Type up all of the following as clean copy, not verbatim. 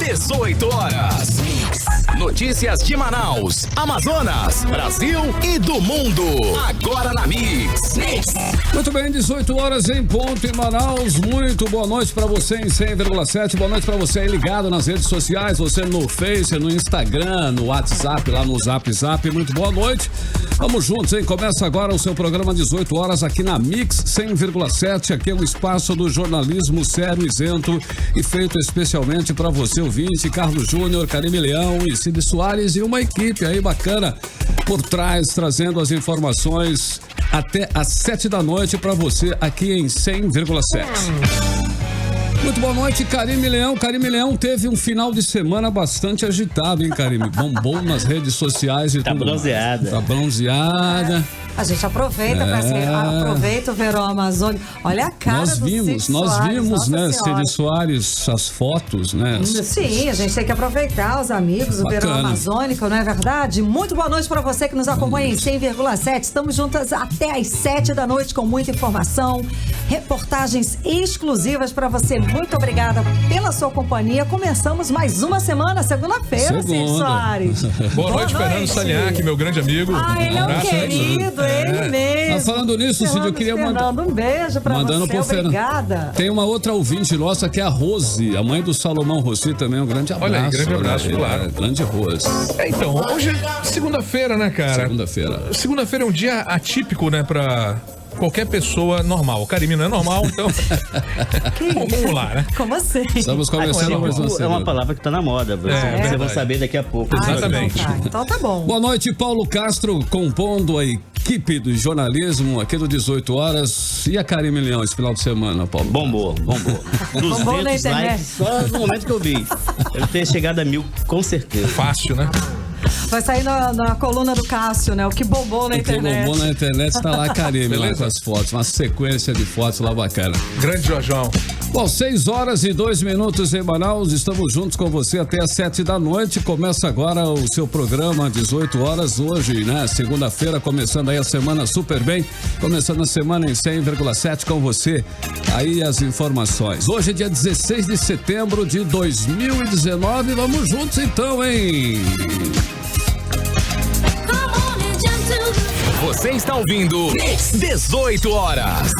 18 horas. Notícias de Manaus, Amazonas, Brasil e do mundo. Agora na Mix. Muito bem, 18 horas em ponto em Manaus. Muito boa noite pra você em 100,7. Boa noite pra você aí ligado nas redes sociais. Você no Face, no Instagram, no WhatsApp, lá no Zap. Muito boa noite. Vamos juntos, hein? Começa agora o seu programa 18 horas aqui na Mix 100,7. Aqui é um espaço do jornalismo sério, isento e feito especialmente pra você, ouvinte. Carlos Júnior, Karime Leão e Cid Soares e uma equipe aí bacana por trás, trazendo as informações até às 7 da noite para você aqui em 100,7. Muito boa noite, Karime Leão. Karime Leão teve um final de semana bastante agitado, hein, Karime? Bombom nas redes sociais e tudo. Bronzeada. Tá bronzeada. A gente aproveita aproveita o verão amazônico. Olha a cara nós vimos, né, Cid Soares, as fotos, né? Sim, a gente tem que aproveitar os amigos, o verão amazônico, não é verdade? Muito boa noite para você que nos acompanha em 100,7. Estamos juntas até às 7 da noite com muita informação, reportagens exclusivas para você. Muito obrigada pela sua companhia. Começamos mais uma semana, segunda-feira, Cid Soares. Boa noite, Fernando Saliac, meu grande amigo. Ele é um querido. Ele mesmo. Mas falando nisso, Cid, eu queria mandar um beijo pra você, obrigada. Tem uma outra ouvinte nossa que é a Rose, a mãe do Salomão Rossi também, um grande abraço. Olha aí, grande abraço, claro. Grande Rose. Então, hoje é segunda-feira, né, cara? Segunda-feira é um dia atípico, né, pra qualquer pessoa normal. O Karime não é normal, então vamos lá, né? Como assim? Estamos começando mais uma semana. É uma palavra que tá na moda. Vocês vão saber daqui a pouco. Exatamente. Então tá bom. Boa noite, Paulo Castro, compondo a equipe do jornalismo aqui do 18 horas. E a Karime Leão esse final de semana, Paulo? Bombou. 200 likes só no momento que eu vi. Deve ter chegado a 1000, com certeza. Fácil, né? Vai sair na coluna do Cássio, né? O que bombou na internet. O que bombou na internet está lá a Karime, lá com as fotos. Uma sequência de fotos lá bacana. Grande Jorjão. Bom, 6 horas e 2 minutos em Manaus. Estamos juntos com você até às 7 da noite. Começa agora o seu programa 18 horas hoje, né? Segunda-feira, começando aí a semana super bem. Começando a semana em 100,7 com você. Aí as informações. Hoje é dia 16 de setembro de 2019. Vamos juntos então, hein? Você está ouvindo 18 horas.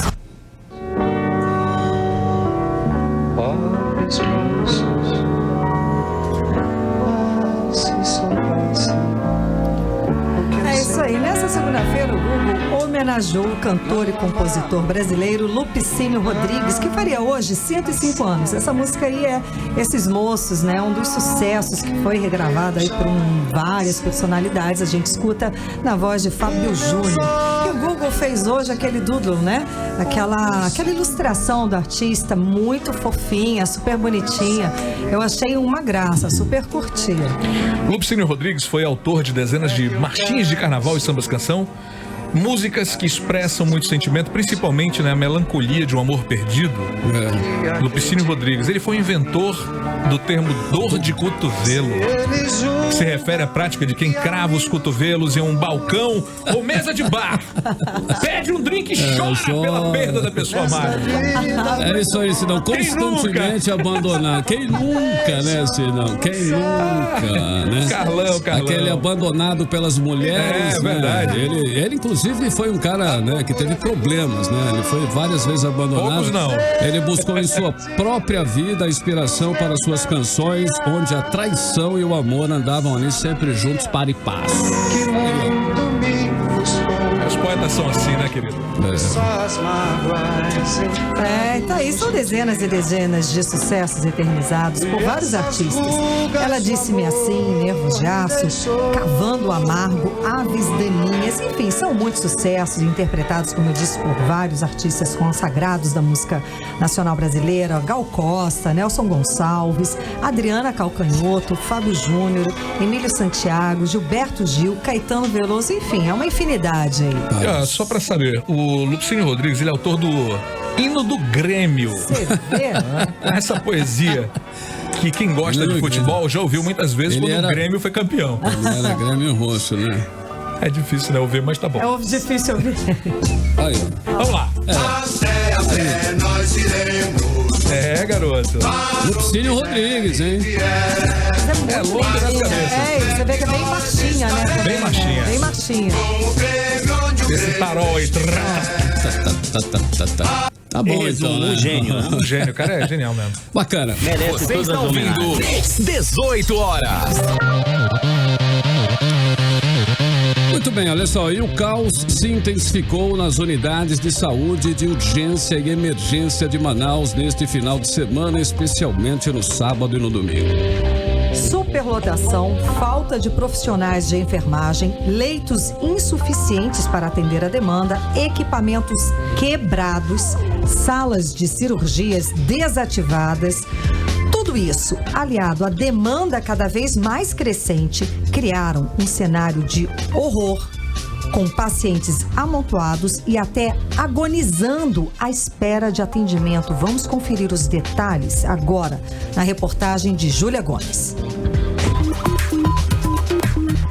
É isso aí. Nessa segunda-feira, o Google homenageou o cantor e compositor brasileiro Lupicínio Rodrigues, que faria hoje 105 anos. Essa música aí é Esses Moços, né? Um dos sucessos que foi regravado aí por várias personalidades. A gente escuta na voz de Fábio Júnior. E o Google fez hoje aquele doodle, né? Aquela ilustração do artista muito fofinha, super bonitinha. Eu achei uma graça, super curti. Lupicínio Rodrigues foi autor de dezenas de marchinhas de carnaval e sambas-canção, músicas que expressam muito sentimento, principalmente, né, a melancolia de um amor perdido. Lupicínio Rodrigues, ele foi inventor do termo dor de cotovelo, que se refere à prática de quem crava os cotovelos em um balcão ou mesa de bar, pede um drink e chora pela perda da pessoa amada. É isso aí, Sidão, constantemente abandonar. Quem nunca, né, Sidão? Quem nunca, né? Carlão. Aquele abandonado pelas mulheres. É verdade. Ele inclusive, foi um cara, né, que teve problemas, né? Ele foi várias vezes abandonado. Poucos não. Ele buscou em sua própria vida a inspiração para suas canções, onde a traição e o amor andavam ali sempre juntos, para e passo. Os poetas são assim, né, querido? Tá aí, são dezenas e dezenas de sucessos eternizados por vários artistas. Ela Disse-me Assim, Nervos de Aço, Cavando o Amargo, Aves Daninhas, enfim, são muitos sucessos interpretados, como eu disse, por vários artistas consagrados da música nacional brasileira: Gal Costa, Nelson Gonçalves, Adriana Calcanhoto, Fábio Júnior, Emílio Santiago, Gilberto Gil, Caetano Veloso, enfim, é uma infinidade aí. Só pra saber, o Lupicínio Rodrigues, ele é autor do Hino do Grêmio. Você vê? Essa poesia que quem gosta de futebol já ouviu muitas vezes quando o Grêmio foi campeão. Ele era Grêmio Roxo, né? É difícil, né, ouvir, mas tá bom. É difícil ouvir. Aí. Vamos lá. Até nós iremos. É, garoto. Lupicínio Rodrigues, hein? É longa nas cabeças. Você vê que é bem marchinha, né? Bem marchinha. Bem marchinha. Esse tarol aí. Tá bom, Eles, então, né? um gênio. Um gênio, o cara é genial mesmo. Bacana. Merece Você todas está as ouvindo homenagens. 18 horas. Muito bem, olha só, e o caos se intensificou nas unidades de saúde de urgência e emergência de Manaus neste final de semana, especialmente no sábado e no domingo. Superlotação, falta de profissionais de enfermagem, leitos insuficientes para atender a demanda, equipamentos quebrados, salas de cirurgias desativadas. Tudo isso, aliado à demanda cada vez mais crescente, criaram um cenário de horror, com pacientes amontoados e até agonizando à espera de atendimento. Vamos conferir os detalhes agora na reportagem de Júlia Gomes.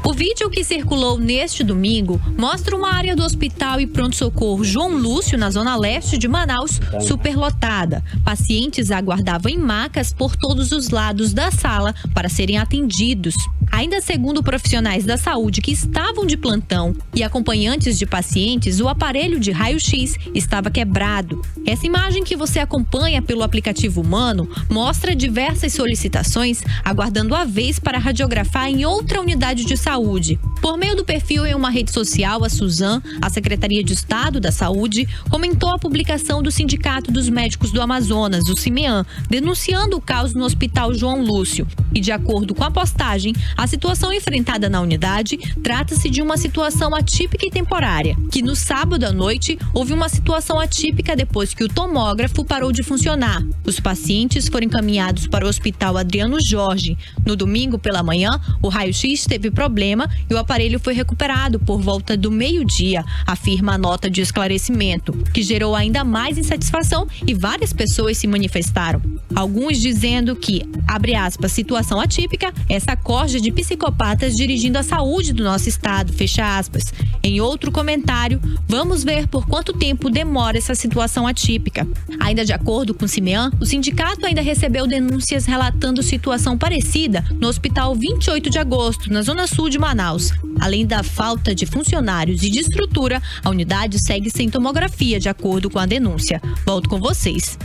O vídeo que circulou neste domingo mostra uma área do Hospital e Pronto-Socorro João Lúcio, na zona leste de Manaus, superlotada. Pacientes aguardavam em macas por todos os lados da sala para serem atendidos. Ainda segundo profissionais da saúde que estavam de plantão e acompanhantes de pacientes, o aparelho de raio-x estava quebrado. Essa imagem que você acompanha pelo aplicativo Humano mostra diversas solicitações aguardando a vez para radiografar em outra unidade de saúde. Por meio do perfil em uma rede social, a Suzan, a Secretaria de Estado da Saúde, comentou a publicação do Sindicato dos Médicos do Amazonas, o CIMEAM, denunciando o caos no Hospital João Lúcio. E de acordo com a postagem, a situação enfrentada na unidade trata-se de uma situação atípica e temporária, que no sábado à noite houve uma situação atípica depois que o tomógrafo parou de funcionar. Os pacientes foram encaminhados para o Hospital Adriano Jorge. No domingo pela manhã, o raio-x teve problema e o aparelho foi recuperado por volta do meio-dia, afirma a nota de esclarecimento, que gerou ainda mais insatisfação e várias pessoas se manifestaram. Alguns dizendo que, abre aspas, situação atípica, essa corja de psicopatas dirigindo a saúde do nosso estado, fecha aspas. Em outro comentário, vamos ver por quanto tempo demora essa situação atípica. Ainda de acordo com o CIMEAM, o sindicato ainda recebeu denúncias relatando situação parecida no Hospital 28 de Agosto, na zona sul de Manaus. Além da falta de funcionários e de estrutura, a unidade segue sem tomografia, de acordo com a denúncia. Volto com vocês.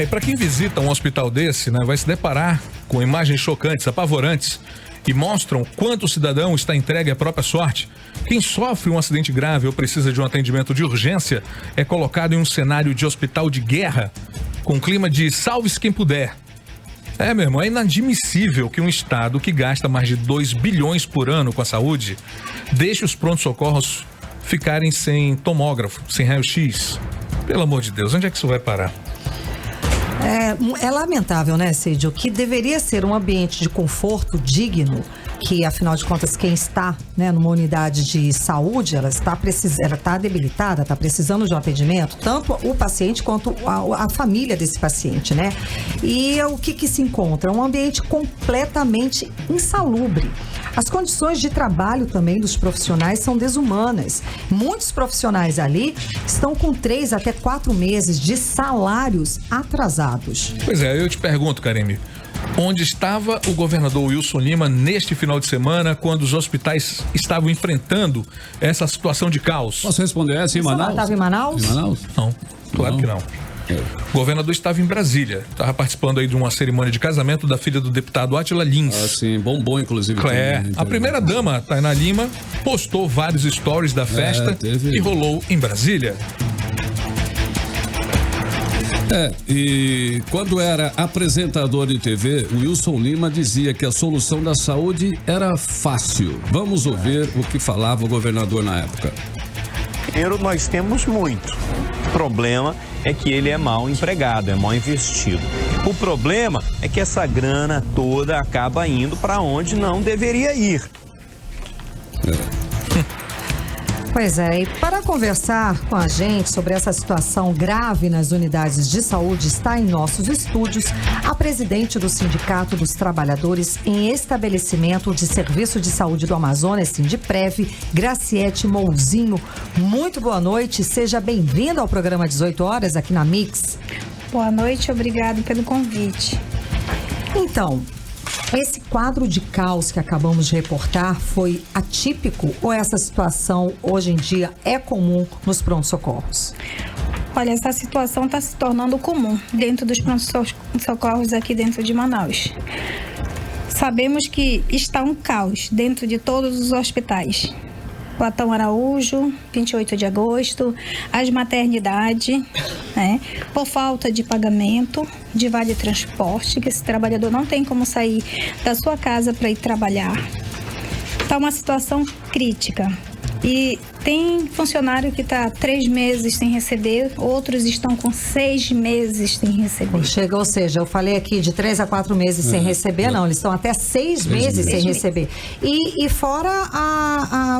E para quem visita um hospital desse, né, vai se deparar com imagens chocantes, apavorantes, que mostram quanto o cidadão está entregue à própria sorte. Quem sofre um acidente grave ou precisa de um atendimento de urgência é colocado em um cenário de hospital de guerra, com clima de salve-se quem puder. Meu irmão, é inadmissível que um estado que gasta mais de 2 bilhões por ano com a saúde deixe os pronto-socorros ficarem sem tomógrafo, sem raio-x. Pelo amor de Deus, onde é que isso vai parar? É lamentável, né, Cid? O que deveria ser um ambiente de conforto digno, que afinal de contas quem está, né, numa unidade de saúde, ela está debilitada, está precisando de um atendimento, tanto o paciente quanto a família desse paciente, né? E o que se encontra? É um ambiente completamente insalubre. As condições de trabalho também dos profissionais são desumanas. Muitos profissionais ali estão com 3 até 4 meses de salários atrasados. Pois é, eu te pergunto, Karime, onde estava o governador Wilson Lima neste final de semana, quando os hospitais estavam enfrentando essa situação de caos? Posso responder essa em Manaus? Estava em Manaus? Em Manaus? Não, claro que não. O governador estava em Brasília, estava participando aí de uma cerimônia de casamento da filha do deputado Átila Lins. Sim, bombom, inclusive. Também, a primeira-dama, Tainá Lima, postou vários stories da festa que rolou em Brasília. E quando era apresentador de TV, o Wilson Lima dizia que a solução da saúde era fácil. Vamos ouvir o que falava o governador na época. Dinheiro nós temos muito. O problema é que ele é mal empregado, é mal investido. O problema é que essa grana toda acaba indo para onde não deveria ir. Pois é, e para conversar com a gente sobre essa situação grave nas unidades de saúde, está em nossos estúdios a presidente do Sindicato dos Trabalhadores em Estabelecimento de Serviço de Saúde do Amazonas, Sindiprev, Graciete Mouzinho. Muito boa noite, seja bem-vinda ao programa 18 horas aqui na Mix. Boa noite, obrigado pelo convite. Então, esse quadro de caos que acabamos de reportar foi atípico ou essa situação hoje em dia é comum nos pronto-socorros? Olha, essa situação está se tornando comum dentro dos pronto-socorros aqui dentro de Manaus. Sabemos que está um caos dentro de todos os hospitais. Platão Araújo, 28 de agosto, as maternidades, né? Por falta de pagamento, de vale transporte, que esse trabalhador não tem como sair da sua casa para ir trabalhar. Está uma situação crítica. E tem funcionário que está 3 meses sem receber, outros estão com 6 meses sem receber. Chega, ou seja, eu falei aqui de 3 a 4 meses sem receber, não, eles estão até 6 meses sem receber. E fora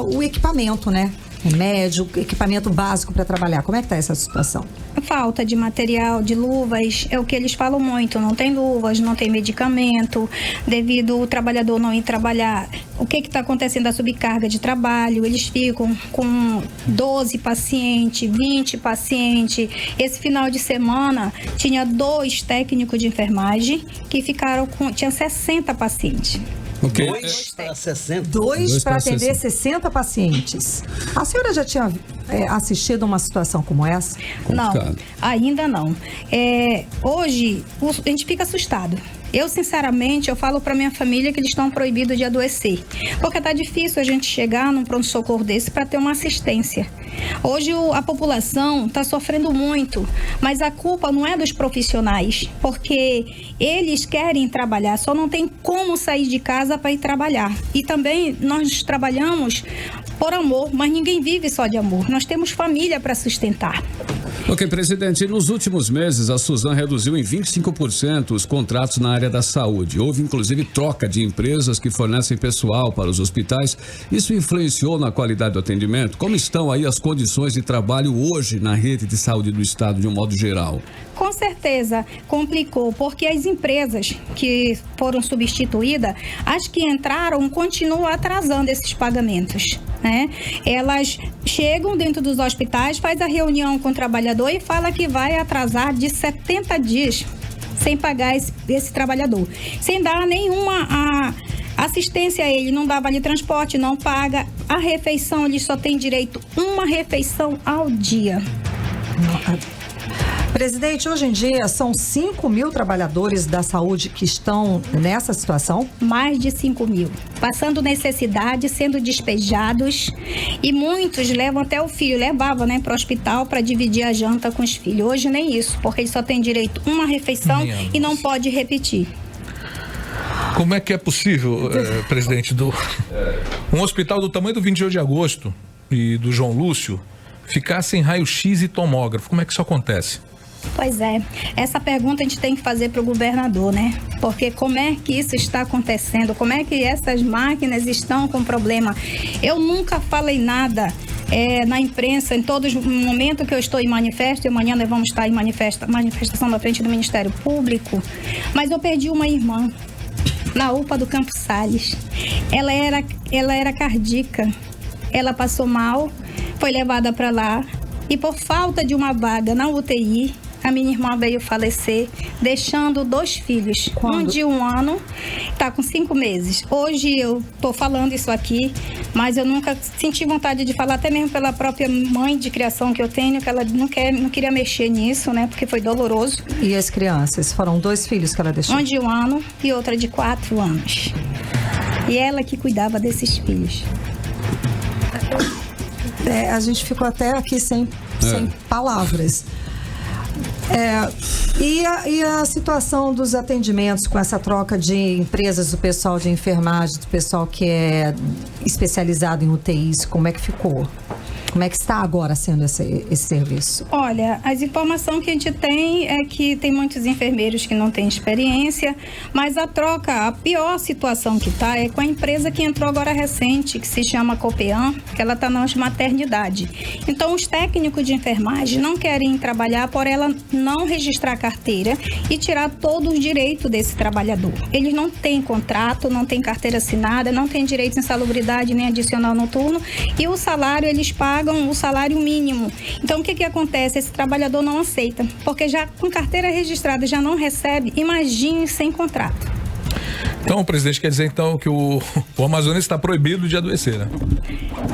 o equipamento, né? Remédio, equipamento básico para trabalhar. Como é que está essa situação? Falta de material, de luvas, é o que eles falam muito. Não tem luvas, não tem medicamento, devido ao trabalhador não ir trabalhar. O que está acontecendo? A subcarga de trabalho, eles ficam com 12 pacientes, 20 pacientes. Esse final de semana, tinha 2 técnicos de enfermagem que ficaram com... Tinha 60 pacientes. Okay. 2 para 60. 2 para atender 60 pacientes. A senhora já tinha assistido a uma situação como essa? Não, ainda não. Hoje, a gente fica assustado. Eu, sinceramente, eu falo para minha família que eles estão proibidos de adoecer. Porque tá difícil a gente chegar num pronto-socorro desse para ter uma assistência. Hoje a população está sofrendo muito, mas a culpa não é dos profissionais, porque eles querem trabalhar, só não tem como sair de casa para ir trabalhar. E também nós trabalhamos por amor, mas ninguém vive só de amor. Nós temos família para sustentar. Ok, presidente, nos últimos meses a Suzam reduziu em 25% os contratos na área da saúde. Houve inclusive troca de empresas que fornecem pessoal para os hospitais. Isso influenciou na qualidade do atendimento? Como estão aí as condições de trabalho hoje na rede de saúde do estado de um modo geral? Com certeza complicou, porque as empresas que foram substituídas, as que entraram continuam atrasando esses pagamentos, né? Elas chegam dentro dos hospitais, faz a reunião com o trabalhador e fala que vai atrasar de 70 dias sem pagar esse trabalhador, sem dar nenhuma assistência a ele, não dá vale transporte, não paga a refeição, ele só tem direito a uma refeição ao dia. Presidente, hoje em dia são 5 mil trabalhadores da saúde que estão nessa situação? Mais de 5 mil. Passando necessidade, sendo despejados, e muitos levam até o filho, levavam, né, para o hospital para dividir a janta com os filhos. Hoje nem isso, porque ele só tem direito a uma refeição e não pode repetir. Como é que é possível, presidente, um hospital do tamanho do 28 de agosto e do João Lúcio ficar sem raio-x e tomógrafo? Como é que isso acontece? Pois é, essa pergunta a gente tem que fazer para o governador, né? Porque como é que isso está acontecendo? Como é que essas máquinas estão com problema? Eu nunca falei nada na imprensa, em todos os momentos que eu estou em manifesto, e amanhã nós vamos estar em manifestação na frente do Ministério Público, mas eu perdi uma irmã na UPA do Campos Sales. Ela era cardíaca, ela passou mal, foi levada para lá e por falta de uma vaga na UTI, a minha irmã veio falecer, deixando 2 filhos. Quando? Um de 1 ano, está com 5 meses. Hoje eu estou falando isso aqui, mas eu nunca senti vontade de falar, até mesmo pela própria mãe de criação que eu tenho, que ela não queria mexer nisso, né? Porque foi doloroso. E as crianças? Foram 2 filhos que ela deixou? Um de 1 ano e outra de 4 anos. E ela que cuidava desses filhos. A gente ficou até aqui sem palavras. E a situação dos atendimentos com essa troca de empresas do pessoal de enfermagem, do pessoal que é especializado em UTIs, como é que ficou? Como é que está agora sendo esse serviço? Olha, as informações que a gente tem é que tem muitos enfermeiros que não têm experiência, mas a pior situação que está é com a empresa que entrou agora recente, que se chama Copean, que ela está nas maternidades. Então, os técnicos de enfermagem não querem trabalhar por ela não registrar a carteira e tirar todos os direitos desse trabalhador. Eles não têm contrato, não têm carteira assinada, não têm direito de insalubridade nem adicional noturno, e o salário eles pagam pagam o salário mínimo. Então, o que acontece? Esse trabalhador não aceita, porque já com carteira registrada já não recebe, imagine sem contrato. Então, o presidente quer dizer, então, que o Amazonas está proibido de adoecer, né?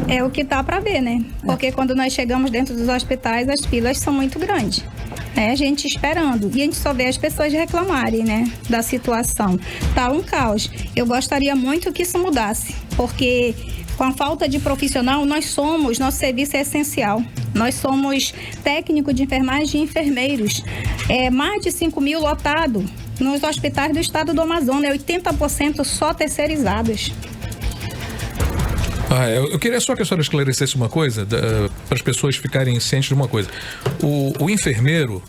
É o que tá para ver, né? Porque quando nós chegamos dentro dos hospitais, as filas são muito grandes. A gente esperando. E a gente só vê as pessoas reclamarem, né? Da situação. Tá um caos. Eu gostaria muito que isso mudasse, porque com a falta de profissional, nosso serviço é essencial. Nós somos técnico de enfermagem e enfermeiros. Mais de 5 mil lotados nos hospitais do estado do Amazonas, 80% só terceirizados. Eu queria só que a senhora esclarecesse uma coisa, para as pessoas ficarem cientes de uma coisa. O enfermeiro,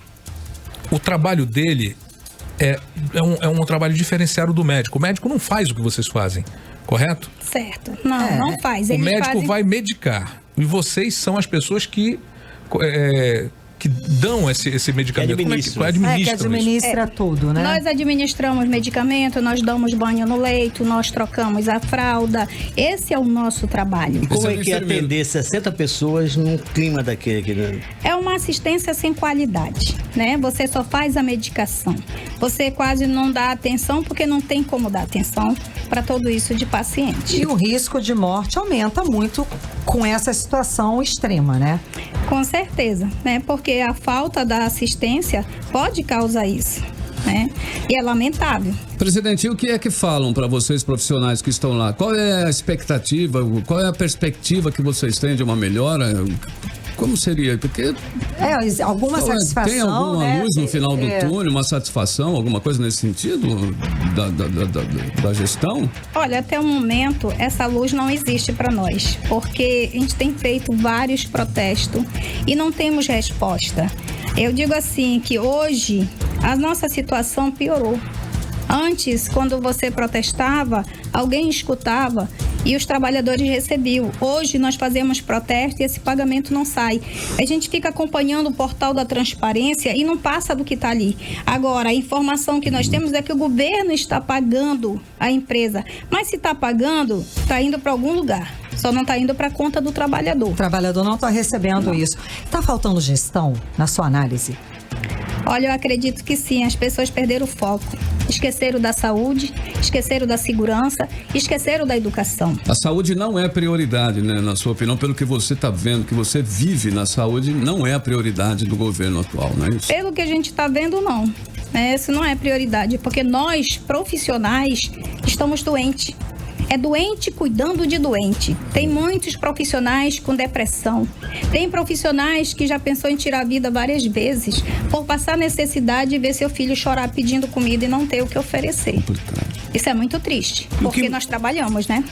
o trabalho dele é um trabalho diferenciado do médico. O médico não faz o que vocês fazem, correto? Certo. Não faz. O médico vai medicar. E vocês são as pessoas que dão esse medicamento. Que administra tudo, né? Nós administramos medicamento, nós damos banho no leito, nós trocamos a fralda. Esse é o nosso trabalho. E como é que é atender 60 pessoas num clima daquele? Né? É uma assistência sem qualidade, né? Você só faz a medicação. Você quase não dá atenção porque não tem como dar atenção para tudo isso de paciente. E o risco de morte aumenta muito com essa situação extrema, né? Com certeza, né? Porque a falta da assistência pode causar isso, né? E é lamentável. Presidente, e o que é que falam para vocês profissionais que estão lá? Qual é a expectativa, qual é a perspectiva que vocês têm de uma melhora? Como seria? Porque alguma satisfação, tem alguma né? luz no final do túnel, uma satisfação, alguma coisa nesse sentido da gestão? Olha, até o momento essa luz não existe para nós, porque a gente tem feito vários protestos e não temos resposta. Eu digo assim que hoje a nossa situação piorou. Antes, quando você protestava, alguém escutava e os trabalhadores recebiam. Hoje nós fazemos protesto e esse pagamento não sai. A gente fica acompanhando o portal da transparência e não passa do que está ali. Agora, a informação que nós temos é que o governo está pagando a empresa. Mas se está pagando, está indo para algum lugar. Só não está indo para a conta do trabalhador. O trabalhador não está recebendo isso. Está faltando gestão, na sua análise? Olha, eu acredito que sim, as pessoas perderam o foco. Esqueceram da saúde, esqueceram da segurança, esqueceram da educação. A saúde não é prioridade, né? Na sua opinião, pelo que você está vendo, que você vive na saúde, não é a prioridade do governo atual, não é isso? Pelo que a gente está vendo, não. Isso não é prioridade, porque nós, profissionais, estamos doentes. É doente cuidando de doente. Tem muitos profissionais com depressão. Tem profissionais que já pensou em tirar a vida várias vezes por passar necessidade e ver seu filho chorar pedindo comida e não ter o que oferecer. Complicado. Isso é muito triste, porque nós trabalhamos, né?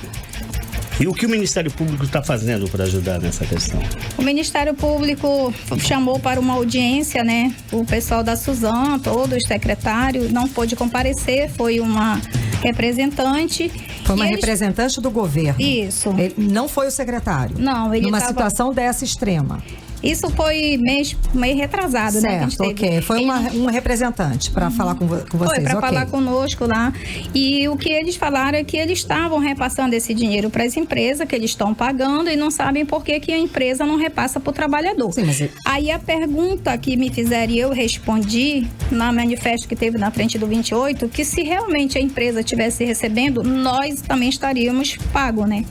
E o que o Ministério Público está fazendo para ajudar nessa questão? O Ministério Público chamou para uma audiência, né? O pessoal da Suzan, todos, secretário, não pôde comparecer, foi uma representante. Foi uma representante do governo. Isso. Ele não foi o secretário. Não, ele numa situação dessa extrema. Isso foi meio retrasado, certo, né? Que a gente teve. Ok. Foi um representante para falar com vocês. Foi para falar conosco lá. E o que eles falaram é que eles estavam repassando esse dinheiro para as empresas, que eles estão pagando e não sabem por que a empresa não repassa para o trabalhador. Sim, mas... Aí a pergunta que me fizeram e eu respondi na manifesto que teve na frente do 28, que se realmente a empresa estivesse recebendo, nós também estaríamos pagos, né?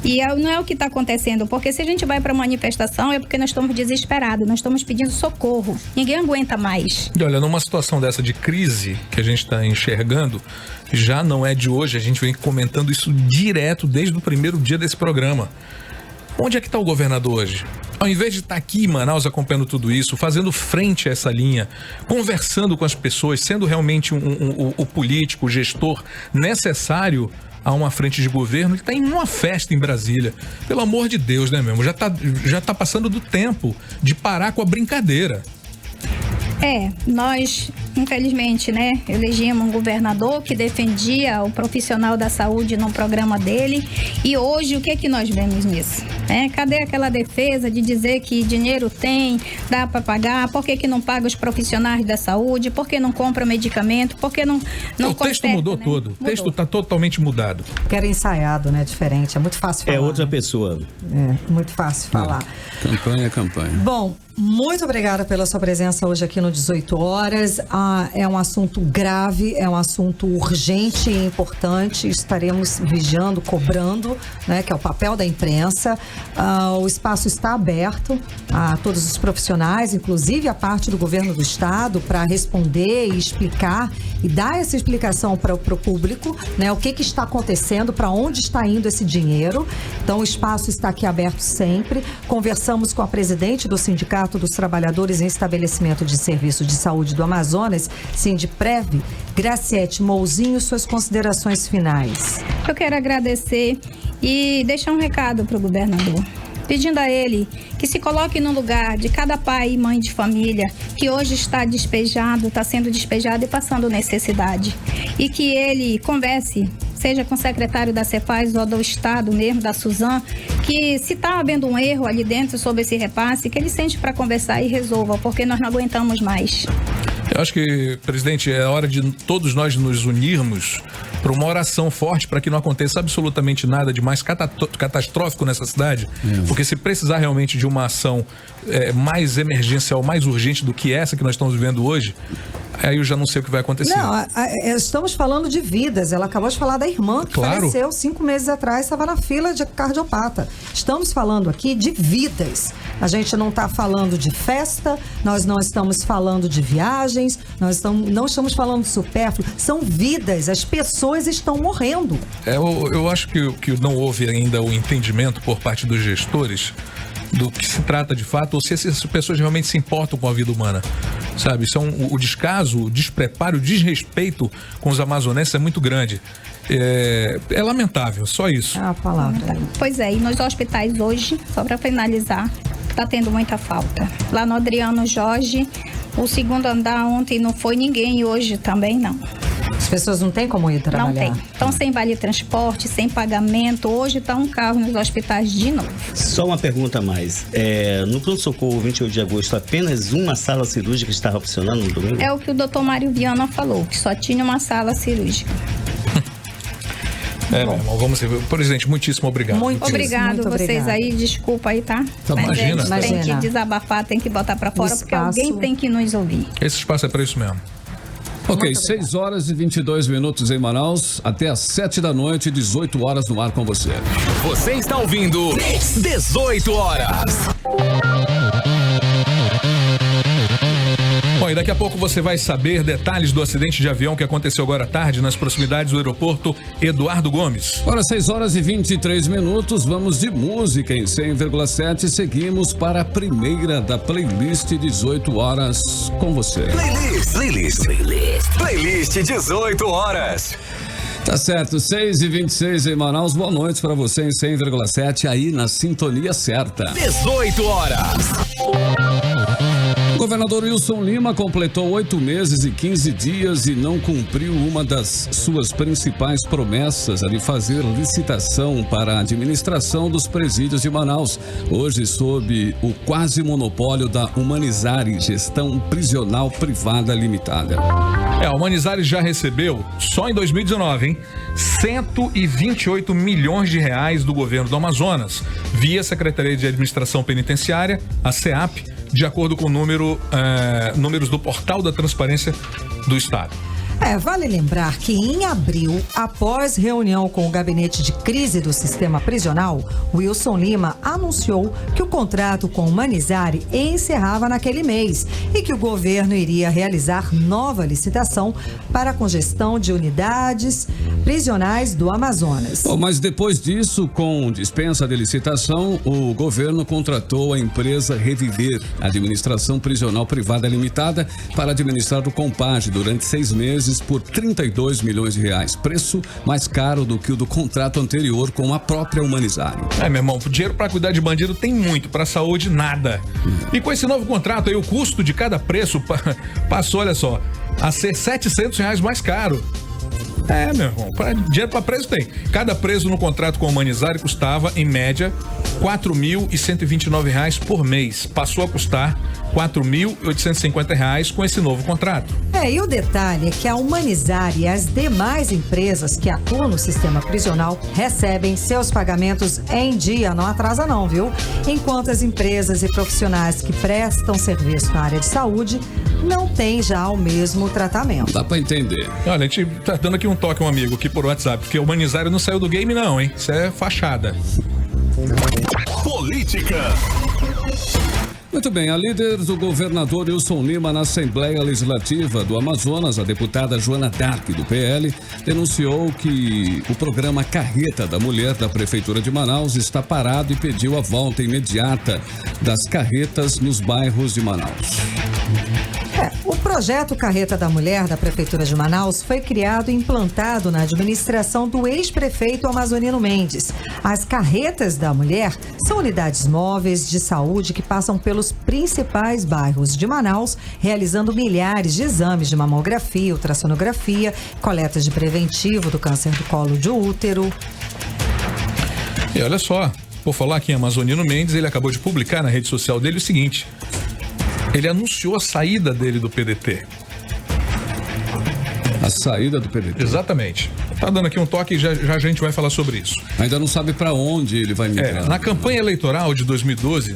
E não é o que está acontecendo, porque se a gente vai para manifestação é porque nós estamos desesperados, nós estamos pedindo socorro. Ninguém aguenta mais. E olha, numa situação dessa de crise que a gente está enxergando, já não é de hoje, a gente vem comentando isso direto desde o primeiro dia desse programa. Onde é que está o governador hoje? Ao invés de estar aqui em Manaus acompanhando tudo isso, fazendo frente a essa linha, conversando com as pessoas, sendo realmente o político, o gestor necessário a uma frente de governo, ele está em uma festa em Brasília. Pelo amor de Deus, né, mesmo? Já tá passando do tempo de parar com a brincadeira. Nós infelizmente, né, elegemos um governador que defendia o profissional da saúde no programa dele, e hoje o que nós vemos nisso? Cadê aquela defesa de dizer que dinheiro tem, dá para pagar, por que não paga os profissionais da saúde, por que não compra medicamento, por que não o texto mudou, né? Todo. O texto está totalmente mudado. Que era ensaiado, né, diferente, é muito fácil falar. É outra pessoa. Muito fácil falar. Campanha é campanha. Bom, muito obrigada pela sua presença hoje aqui no 18 horas. É um assunto grave, é um assunto urgente e importante. Estaremos vigiando, cobrando, né, que é o papel da imprensa. O espaço está aberto a todos os profissionais, inclusive a parte do governo do estado, para responder e explicar e dar essa explicação para o público, né, o que está acontecendo, para onde está indo esse dinheiro. Então, o espaço está aqui aberto sempre. Conversamos com a presidente do Sindicato dos Trabalhadores em Estabelecimento de Serviço de Saúde do Amazonas, Sindiprev, Graciete Mouzinho, suas considerações finais. Eu quero agradecer e deixar um recado para o governador, pedindo a ele que se coloque no lugar de cada pai e mãe de família que hoje está sendo despejado e passando necessidade. E que ele converse, seja com o secretário da Cefaz ou do Estado mesmo, da Suzan, que se está havendo um erro ali dentro sobre esse repasse, que ele sente para conversar e resolva, porque nós não aguentamos mais. Eu acho que, presidente, é hora de todos nós nos unirmos para uma oração forte para que não aconteça absolutamente nada de mais catastrófico nessa cidade, porque se precisar realmente de uma ação mais emergencial, mais urgente do que essa que nós estamos vivendo hoje, aí eu já não sei o que vai acontecer. Não, estamos falando de vidas. Ela acabou de falar da irmã que faleceu 5 meses atrás, estava na fila de cardiopata. Estamos falando aqui de vidas. A gente não está falando de festa, nós não estamos falando de viagens, não estamos falando de supérfluo. São vidas, as pessoas estão morrendo. Eu acho que não houve ainda o entendimento por parte dos gestores do que se trata de fato, ou se essas pessoas realmente se importam com a vida humana, sabe? O descaso, o despreparo, o desrespeito com os amazonenses é muito grande. É lamentável, só isso. É a palavra. Pois é, e nos hospitais hoje, só para finalizar, está tendo muita falta. Lá no Adriano Jorge, o segundo andar ontem não foi ninguém e hoje também não. As pessoas não têm como ir trabalhar. Não tem. Então, sem vale transporte, sem pagamento. Hoje está um carro nos hospitais de novo. Só uma pergunta a mais. No pronto-socorro 28 de agosto, apenas uma sala cirúrgica estava funcionando no domingo? É o que o doutor Mário Viana falou, que só tinha uma sala cirúrgica. Meu irmão, vamos ver. Presidente, muitíssimo obrigado. Muito obrigado muito vocês obrigada. Aí, desculpa aí, tá? Imagina. Tem que desabafar, tem que botar pra fora, porque alguém tem que nos ouvir. Esse espaço é pra isso mesmo. Ok, 6 horas e 22 minutos em Manaus, até às 7 da noite, 18 horas no ar com você. Você está ouvindo 18 horas. Bom, e daqui a pouco você vai saber detalhes do acidente de avião que aconteceu agora à tarde nas proximidades do aeroporto Eduardo Gomes. Agora 6 horas e 23 minutos, vamos de música em 100,7 e seguimos para a primeira da playlist 18 horas com você. Playlist 18 horas. Tá certo, 6h26 em Manaus, boa noite para você em 100,7 aí na sintonia certa. 18 horas. O governador Wilson Lima completou 8 meses e 15 dias e não cumpriu uma das suas principais promessas, a de fazer licitação para a administração dos presídios de Manaus, hoje sob o quase monopólio da Humanizare, gestão prisional privada limitada. A Humanizare já recebeu, só em 2019, hein, 128 milhões de reais do governo do Amazonas, via Secretaria de Administração Penitenciária, a SEAP, de acordo com números do Portal da Transparência do Estado. Vale lembrar que em abril, após reunião com o gabinete de crise do sistema prisional, Wilson Lima anunciou que o contrato com o Humanizare encerrava naquele mês e que o governo iria realizar nova licitação para a congestão de unidades prisionais do Amazonas. Bom, mas depois disso, com dispensa de licitação, o governo contratou a empresa Reviver, Administração Prisional Privada Limitada, para administrar o Compage durante 6 meses por 32 milhões de reais, preço mais caro do que o do contrato anterior com a própria Humanizare. Meu irmão, dinheiro para cuidar de bandido tem muito, para saúde nada. E com esse novo contrato aí, o custo de cada preço passou, olha só, a ser R$700 mais caro. Meu irmão, dinheiro para preso tem. Cada preso no contrato com o Manizari custava, em média, R$4.129 por mês. Passou a custar R$4.850 com esse novo contrato. E o detalhe é que a Humanizar e as demais empresas que atuam no sistema prisional recebem seus pagamentos em dia, não atrasa não, viu? Enquanto as empresas e profissionais que prestam serviço na área de saúde não têm já o mesmo tratamento. Dá pra entender. Olha, a gente tá dando aqui um toque a um amigo aqui por WhatsApp, porque o Humanizar não saiu do game não, hein? Isso é fachada. Política. Muito bem, a líder do governador Wilson Lima na Assembleia Legislativa do Amazonas, a deputada Joana Dark, do PL, denunciou que o programa Carreta da Mulher da Prefeitura de Manaus está parado e pediu a volta imediata das carretas nos bairros de Manaus. O projeto Carreta da Mulher da Prefeitura de Manaus foi criado e implantado na administração do ex-prefeito Amazonino Mendes. As carretas da mulher são unidades móveis de saúde que passam pelos principais bairros de Manaus, realizando milhares de exames de mamografia, ultrassonografia, coletas de preventivo do câncer do colo de útero. E olha só, vou falar aqui em Amazonino Mendes, ele acabou de publicar na rede social dele o seguinte: ele anunciou a saída dele do PDT. A saída do PDT? Exatamente. Tá dando aqui um toque e já a gente vai falar sobre isso. Ainda não sabe para onde ele vai migrar. Na campanha eleitoral de 2012,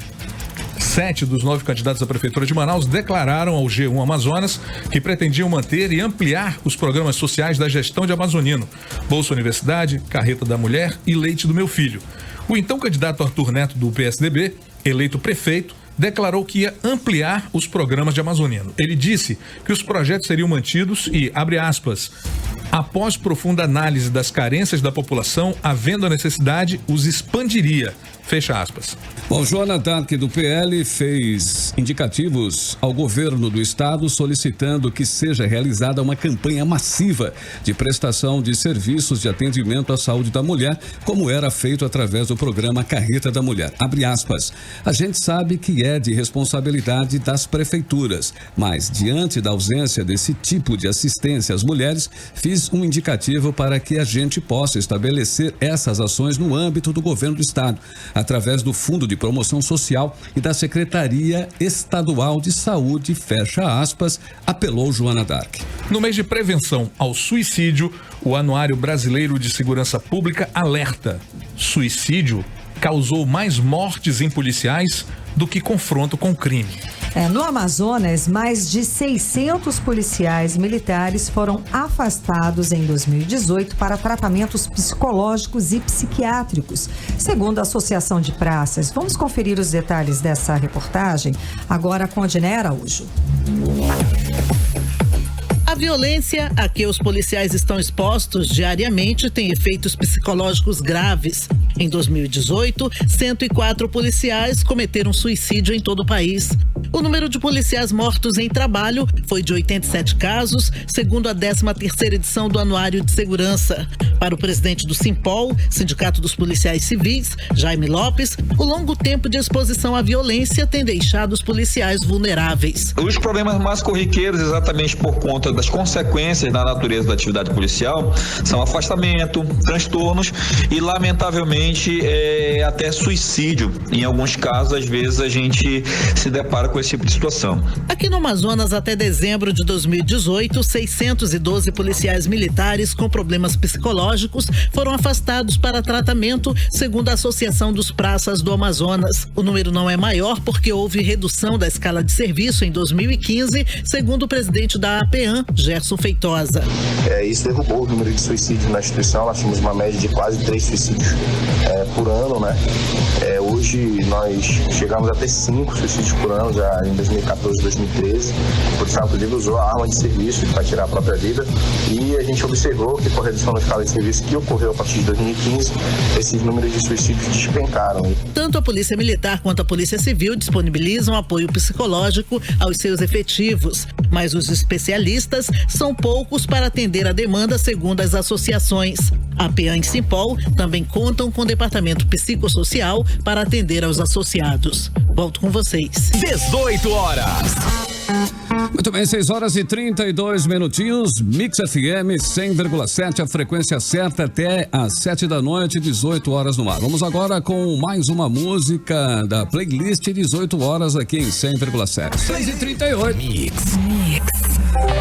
7 dos 9 candidatos à Prefeitura de Manaus declararam ao G1 Amazonas que pretendiam manter e ampliar os programas sociais da gestão de Amazonino: Bolsa Universidade, Carreta da Mulher e Leite do Meu Filho. O então candidato Arthur Neto, do PSDB, eleito prefeito, declarou que ia ampliar os programas de Amazonino. Ele disse que os projetos seriam mantidos e, abre aspas, após profunda análise das carências da população, havendo a necessidade, os expandiria. Fecha aspas. Bom, Joana Dark, do PL, fez indicativos ao governo do estado solicitando que seja realizada uma campanha massiva de prestação de serviços de atendimento à saúde da mulher, como era feito através do programa Carreta da Mulher. Abre aspas. A gente sabe que é de responsabilidade das prefeituras, mas diante da ausência desse tipo de assistência às mulheres, fiz um indicativo para que a gente possa estabelecer essas ações no âmbito do governo do estado, através do Fundo de Promoção Social e da Secretaria Estadual de Saúde, fecha aspas, apelou Joana Dark. No mês de prevenção ao suicídio, o Anuário Brasileiro de Segurança Pública alerta: suicídio causou mais mortes em policiais do que confronto com o crime. No Amazonas, mais de 600 policiais militares foram afastados em 2018 para tratamentos psicológicos e psiquiátricos, segundo a Associação de Praças. Vamos conferir os detalhes dessa reportagem agora com a Diné Araújo. A violência a que os policiais estão expostos diariamente tem efeitos psicológicos graves. Em 2018, 104 policiais cometeram suicídio em todo o país. O número de policiais mortos em trabalho foi de 87 casos, segundo a 13ª edição do Anuário de Segurança. Para o presidente do Simpol, Sindicato dos Policiais Civis, Jaime Lopes, o longo tempo de exposição à violência tem deixado os policiais vulneráveis. Os problemas mais corriqueiros, exatamente por conta das consequências da natureza da atividade policial, são afastamento, transtornos e, lamentavelmente, até suicídio. Em alguns casos, às vezes, a gente se depara com esse tipo de situação. Aqui no Amazonas, até dezembro de 2018, 612 policiais militares com problemas psicológicos foram afastados para tratamento, segundo a Associação dos Praças do Amazonas. O número não é maior porque houve redução da escala de serviço em 2015, segundo o presidente da APEAM, Gerson Feitosa. Isso derrubou o número de suicídios na instituição. Nós tínhamos uma média de quase 3 suicídios por ano, né? Hoje nós chegamos a ter 5 suicídios por ano, já em 2014, 2013. O policial, inclusive, usou a arma de serviço para tirar a própria vida, e a gente observou que com a redução da escala de serviço que ocorreu a partir de 2015, esses números de suicídios despencaram. Tanto a Polícia Militar quanto a Polícia Civil disponibilizam apoio psicológico aos seus efetivos, mas os especialistas são poucos para atender a demanda, segundo as associações. A PEAM e Simpol também contam com o departamento psicossocial para atender aos associados. Volto com vocês. 18 horas. Muito bem, 6 horas e 32 minutinhos, Mix FM 100,7, a frequência certa até às 7 da noite, 18 horas no ar. Vamos agora com mais uma música da playlist 18 horas aqui em 100,7. 6h38. Mix.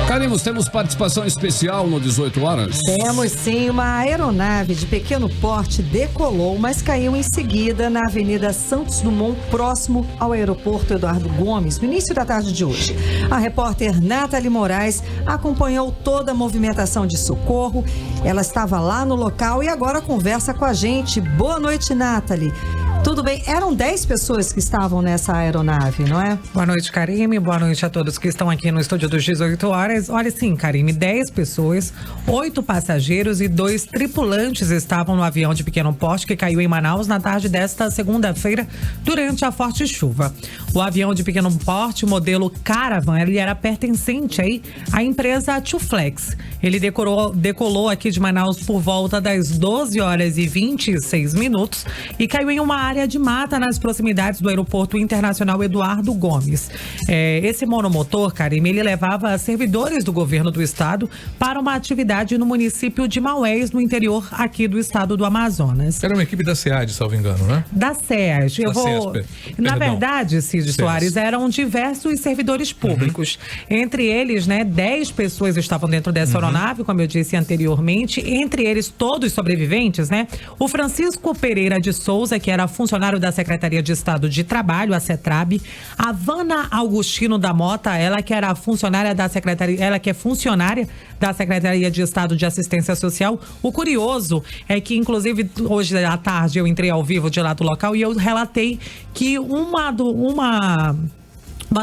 Carimos, temos participação especial no 18 horas? Temos sim, uma aeronave de pequeno porte decolou, mas caiu em seguida na Avenida Santos Dumont, próximo ao aeroporto Eduardo Gomes, no início da tarde de hoje. A repórter Nathalie Moraes acompanhou toda a movimentação de socorro. Ela estava lá no local e agora conversa com a gente. Boa noite, Nathalie. Tudo bem? Eram 10 pessoas que estavam nessa aeronave, não é? Boa noite, Karime. Boa noite a todos que estão aqui no estúdio dos 18 horas. Olha, sim, Karime, 10 pessoas, 8 passageiros e 2 tripulantes estavam no avião de pequeno porte que caiu em Manaus na tarde desta segunda-feira durante a forte chuva. O avião de pequeno porte, modelo Caravan, ele era pertencente aí à empresa Tuflex. Ele decolou aqui de Manaus por volta das 12 horas e 26 minutos e caiu em uma área de mata nas proximidades do Aeroporto Internacional Eduardo Gomes. Esse monomotor, Karime, ele levava servidores do governo do estado para uma atividade no município de Maués, no interior aqui do estado do Amazonas. Era uma equipe da SEAD, salvo engano, né? Da SEAD. Na verdade, Cid Soares, eram diversos servidores públicos. Entre eles, 10 pessoas estavam dentro dessa aeronave, como eu disse anteriormente. Entre eles, todos sobreviventes, O Francisco Pereira de Souza, que era funcionário da Secretaria de Estado de Trabalho, a CETRAB, a Vana Augustino da Mota, ela que era funcionária da Secretaria, ela que é funcionária da Secretaria de Estado de Assistência Social. O curioso é que, inclusive, hoje à tarde eu entrei ao vivo de lá do local e eu relatei que uma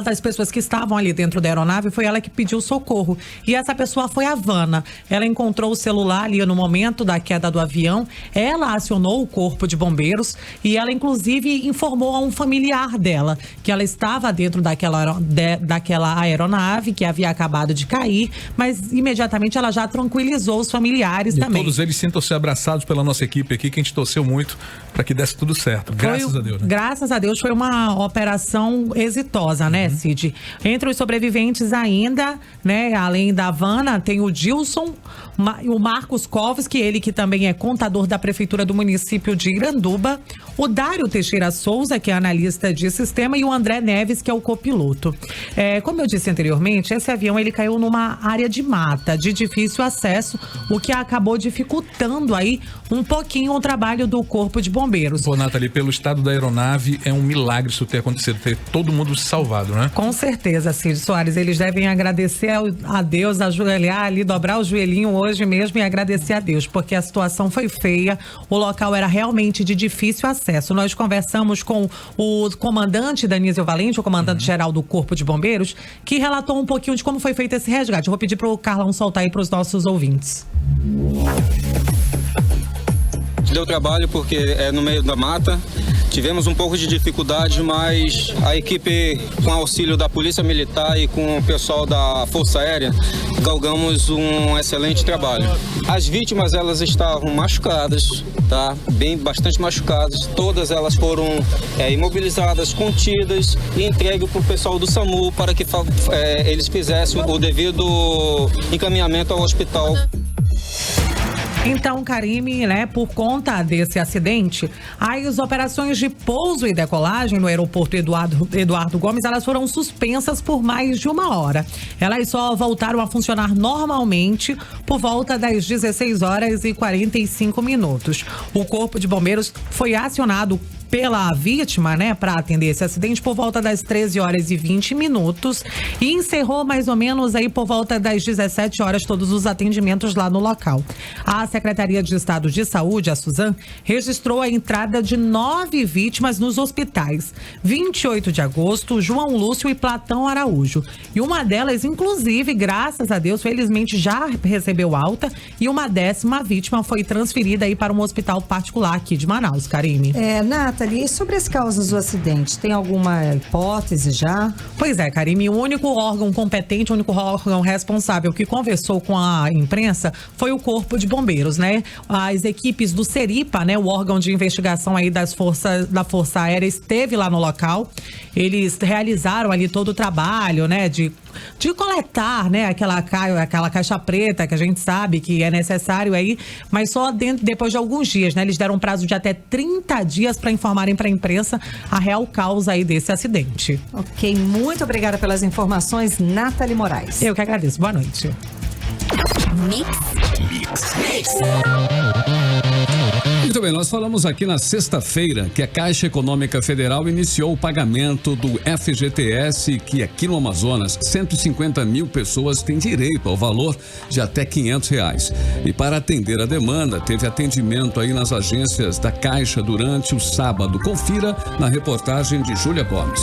das pessoas que estavam ali dentro da aeronave foi ela que pediu socorro. E essa pessoa foi a Vana. Ela encontrou o celular ali no momento da queda do avião. Ela acionou o corpo de bombeiros e ela, inclusive, informou a um familiar dela que ela estava dentro daquela aeronave que havia acabado de cair, mas imediatamente ela já tranquilizou os familiares também. Todos eles sintam-se abraçados pela nossa equipe aqui, que a gente torceu muito para que desse tudo certo. Graças a Deus. Graças a Deus, foi uma operação exitosa, Cid? Entre os sobreviventes ainda, além da Vana, tem o Dilson, o Marcos Kovski, ele que também é contador da Prefeitura do município de Iranduba, o Dário Teixeira Souza, que é analista de sistema, e o André Neves, que é o copiloto. Como eu disse anteriormente, esse avião ele caiu numa área de mata, de difícil acesso, o que acabou dificultando aí um pouquinho o trabalho do Corpo de Bombeiros. Pô, Nathalie, pelo estado da aeronave, é um milagre isso ter acontecido, ter todo mundo salvado, né? Com certeza, Cid Soares, eles devem agradecer a Deus, ajoelhar ali, dobrar o joelhinho hoje mesmo e agradecer a Deus, porque a situação foi feia, o local era realmente de difícil acesso. Nós conversamos com o comandante Danísio Valente, o comandante-geral do Corpo de Bombeiros, que relatou um pouquinho de como foi feito esse resgate. Eu vou pedir para o Carlão soltar aí para os nossos ouvintes. Deu trabalho porque é no meio da mata. Tivemos um pouco de dificuldade, mas a equipe, com auxílio da Polícia Militar e com o pessoal da Força Aérea, galgamos um excelente trabalho. As vítimas, elas estavam machucadas, tá? Bastante machucadas. Todas elas foram imobilizadas, contidas e entregues para o pessoal do SAMU para que eles fizessem o devido encaminhamento ao hospital. Então, Karime, por conta desse acidente, as operações de pouso e decolagem no aeroporto Eduardo Gomes, elas foram suspensas por mais de 1 hora. Elas só voltaram a funcionar normalmente por volta das 16 horas e 45 minutos. O Corpo de Bombeiros foi acionado pela vítima, para atender esse acidente por volta das 13 horas e 20 minutos e encerrou mais ou menos aí por volta das 17 horas todos os atendimentos lá no local. A Secretaria de Estado de Saúde, a Suzan, registrou a entrada de 9 vítimas nos hospitais. 28 de agosto, João Lúcio e Platão Araújo. E uma delas, inclusive, graças a Deus, felizmente já recebeu alta e uma 10ª vítima foi transferida aí para um hospital particular aqui de Manaus, Karime. Nathalie, e sobre as causas do acidente, tem alguma hipótese já? Pois é, Karime, o único órgão competente, o único órgão responsável que conversou com a imprensa foi o Corpo de Bombeiros, As equipes do Seripa, o órgão de investigação aí da Força Aérea, esteve lá no local. Eles realizaram ali todo o trabalho, de de coletar, né, aquela caixa preta que a gente sabe que é necessário aí, mas só depois de alguns dias, né? Eles deram um prazo de até 30 dias para informarem para a imprensa a real causa aí desse acidente. Ok, muito obrigada pelas informações, Nathalie Moraes. Eu que agradeço. Boa noite. Muito bem, nós falamos aqui na sexta-feira que a Caixa Econômica Federal iniciou o pagamento do FGTS, que aqui no Amazonas, 150 mil pessoas têm direito ao valor de até R$500. E para atender a demanda, teve atendimento aí nas agências da Caixa durante o sábado. Confira na reportagem de Júlia Gomes.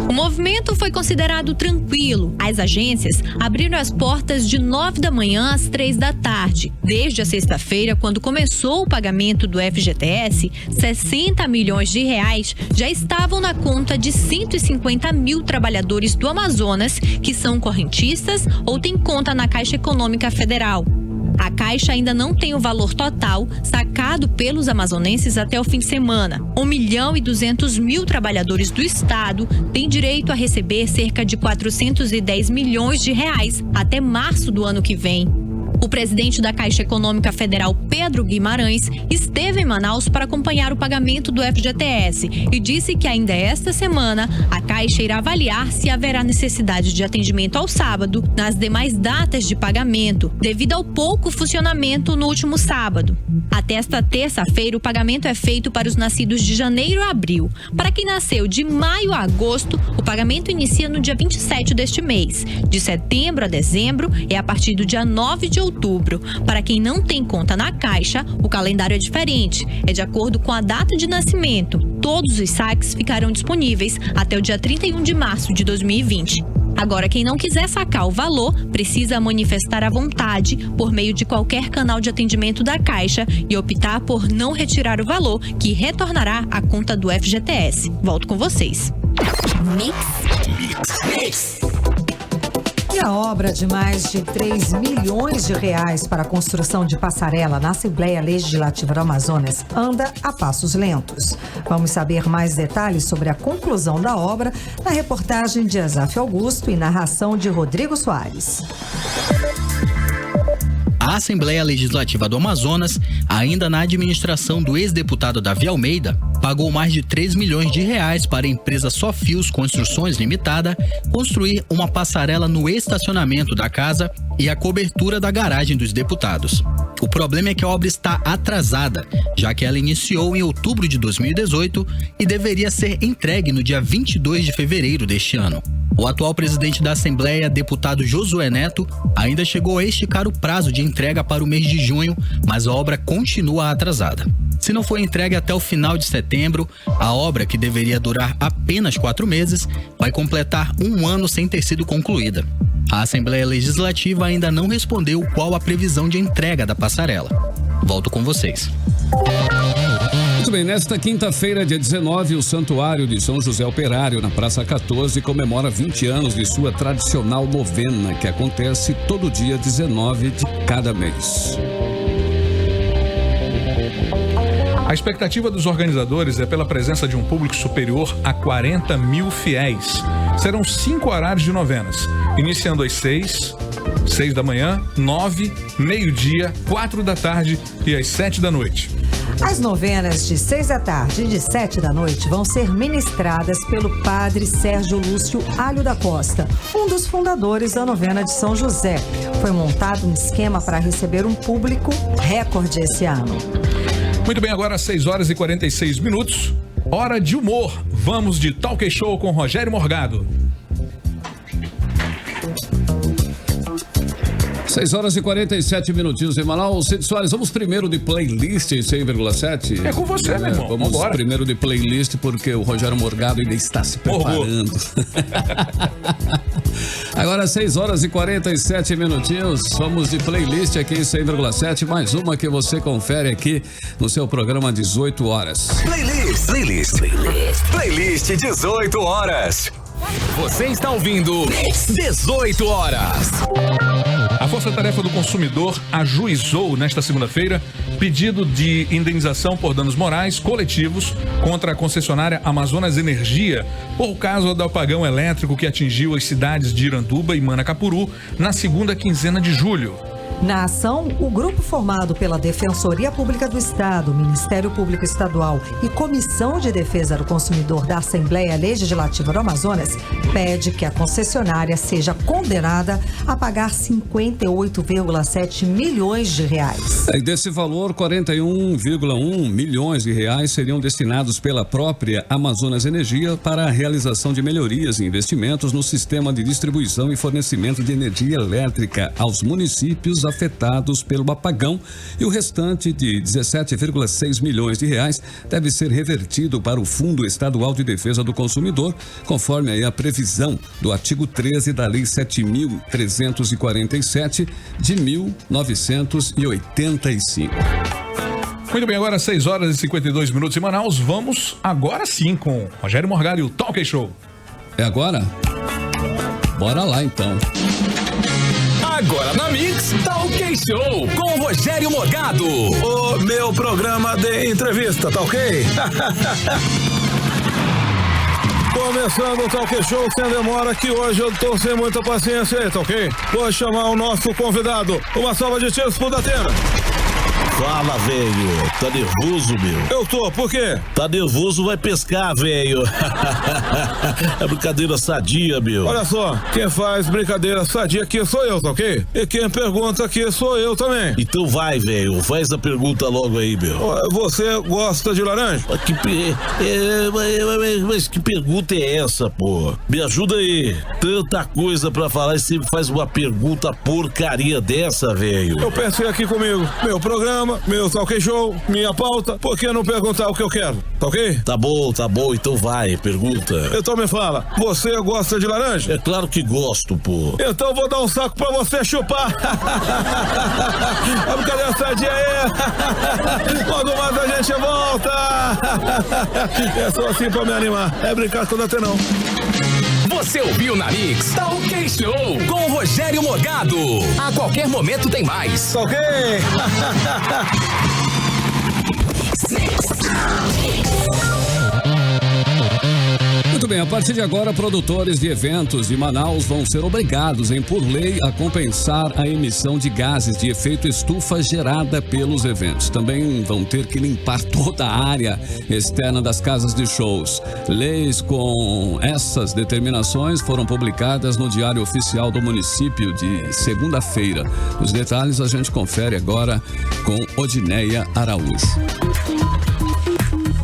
O movimento foi considerado tranquilo. As agências abriram as portas de 9 da manhã às 3 da tarde. Desde a sexta-feira, quando começou o pagamento do FGTS, 60 milhões de reais já estavam na conta de 150 mil trabalhadores do Amazonas que são correntistas ou têm conta na Caixa Econômica Federal. A Caixa ainda não tem o valor total sacado pelos amazonenses até o fim de semana. 1.200.000 trabalhadores do estado têm direito a receber cerca de 410 milhões de reais até março do ano que vem. O presidente da Caixa Econômica Federal, Pedro Guimarães, esteve em Manaus para acompanhar o pagamento do FGTS e disse que ainda esta semana a Caixa irá avaliar se haverá necessidade de atendimento ao sábado nas demais datas de pagamento, devido ao pouco funcionamento no último sábado. Até esta terça-feira, o pagamento é feito para os nascidos de janeiro a abril. Para quem nasceu de maio a agosto, o pagamento inicia no dia 27 deste mês. De setembro a dezembro é a partir do dia 9 de outubro. Para quem não tem conta na Caixa, o calendário é diferente. É de acordo com a data de nascimento. Todos os saques ficarão disponíveis até o dia 31 de março de 2020. Agora, quem não quiser sacar o valor, precisa manifestar a vontade por meio de qualquer canal de atendimento da Caixa e optar por não retirar o valor, que retornará à conta do FGTS. Volto com vocês. Mix. E a obra de mais de 3 milhões de reais para a construção de passarela na Assembleia Legislativa do Amazonas anda a passos lentos. Vamos saber mais detalhes sobre a conclusão da obra na reportagem de Azaf Augusto e narração de Rodrigo Soares. A Assembleia Legislativa do Amazonas, ainda na administração do ex-deputado Davi Almeida, pagou mais de 3 milhões de reais para a empresa Sofios Construções Limitada construir uma passarela no estacionamento da casa e a cobertura da garagem dos deputados. O problema é que a obra está atrasada, já que ela iniciou em outubro de 2018 e deveria ser entregue no dia 22 de fevereiro deste ano. O atual presidente da Assembleia, deputado Josué Neto, ainda chegou a esticar o prazo de entrega para o mês de junho, mas a obra continua atrasada. Se não for entregue até o final de setembro, a obra, que deveria durar apenas 4 meses, vai completar 1 ano sem ter sido concluída. A Assembleia Legislativa ainda não respondeu qual a previsão de entrega da passarela. Volto com vocês. Muito bem, nesta quinta-feira, dia 19, o Santuário de São José Operário, na Praça 14, comemora 20 anos de sua tradicional novena, que acontece todo dia 19 de cada mês. A expectativa dos organizadores é pela presença de um público superior a 40 mil fiéis. Serão 5 horários de novenas, iniciando às 6 da manhã, 9, meio-dia, 4 da tarde e às 7 da noite. As novenas de 6 da tarde e de 7 da noite vão ser ministradas pelo padre Sérgio Lúcio Alho da Costa, um dos fundadores da novena de São José. Foi montado um esquema para receber um público recorde esse ano. Muito bem, agora às 6 horas e 46 minutos, hora de humor. Vamos de Talk Show com Rogério Morgado. 6 horas e 47 minutinhos em Manaus. Cid Soares, vamos primeiro de playlist em 100,7? É com você, meu irmão. Vamos embora. Primeiro de playlist, porque o Rogério Morgado ainda está se preparando. Agora 6 horas e 47 minutinhos. Vamos de playlist aqui em 100,7. Mais uma que você confere aqui no seu programa 18 horas. Playlist 18 horas. Você está ouvindo 18 horas. A Força Tarefa do Consumidor ajuizou nesta segunda-feira pedido de indenização por danos morais coletivos contra a concessionária Amazonas Energia por causa do apagão elétrico que atingiu as cidades de Iranduba e Manacapuru na segunda quinzena de julho. Na ação, o grupo formado pela Defensoria Pública do Estado, Ministério Público Estadual e Comissão de Defesa do Consumidor da Assembleia Legislativa do Amazonas pede que a concessionária seja condenada a pagar 58,7 milhões de reais. E desse valor, 41,1 milhões de reais seriam destinados pela própria Amazonas Energia para a realização de melhorias e investimentos no sistema de distribuição e fornecimento de energia elétrica aos municípios afetados pelo apagão, e o restante de 17,6 milhões de reais deve ser revertido para o Fundo Estadual de Defesa do Consumidor, conforme aí a previsão do artigo 13 da Lei 7.347 de 1985. Muito bem, agora 6 horas e 52 minutos em Manaus. Vamos agora sim com Rogério Morgado e o Talk Show. É agora? Bora lá então. Agora na Mix, Talk Show com Rogério Morgado. O meu programa de entrevista, tá ok? Começando o Talk Show sem demora, que hoje eu tô sem muita paciência aí, tá ok? Vou chamar o nosso convidado. Uma salva de tiros pro Datena. Fala, velho. Tá nervoso, meu? Eu tô, por quê? Tá nervoso, vai pescar, velho. É brincadeira sadia, meu. Olha só, quem faz brincadeira sadia aqui sou eu, tá ok? E quem pergunta aqui sou eu também. Então vai, velho. Faz a pergunta logo aí, meu. Você gosta de laranja? Mas que pergunta é essa, pô? Me ajuda aí. Tanta coisa pra falar e sempre faz uma pergunta porcaria dessa, velho. Eu pensei aqui comigo. Meu programa, meu Talk Show, minha pauta, por que não perguntar o que eu quero? Tá ok? Tá bom, então vai, pergunta. Então me fala, você gosta de laranja? É claro que gosto, pô. Então vou dar um saco pra você chupar. Vamos, cadê essa dia aí? Logo mais a gente volta. É só assim pra me animar. É brincar com o Datenão. Você ouviu na Mix Talk Show com Rogério Morgado. A qualquer momento tem mais. Ok. Muito bem, a partir de agora, produtores de eventos de Manaus vão ser obrigados, por lei, a compensar a emissão de gases de efeito estufa gerada pelos eventos. Também vão ter que limpar toda a área externa das casas de shows. Leis com essas determinações foram publicadas no Diário Oficial do município de segunda-feira. Os detalhes a gente confere agora com Odineia Araújo.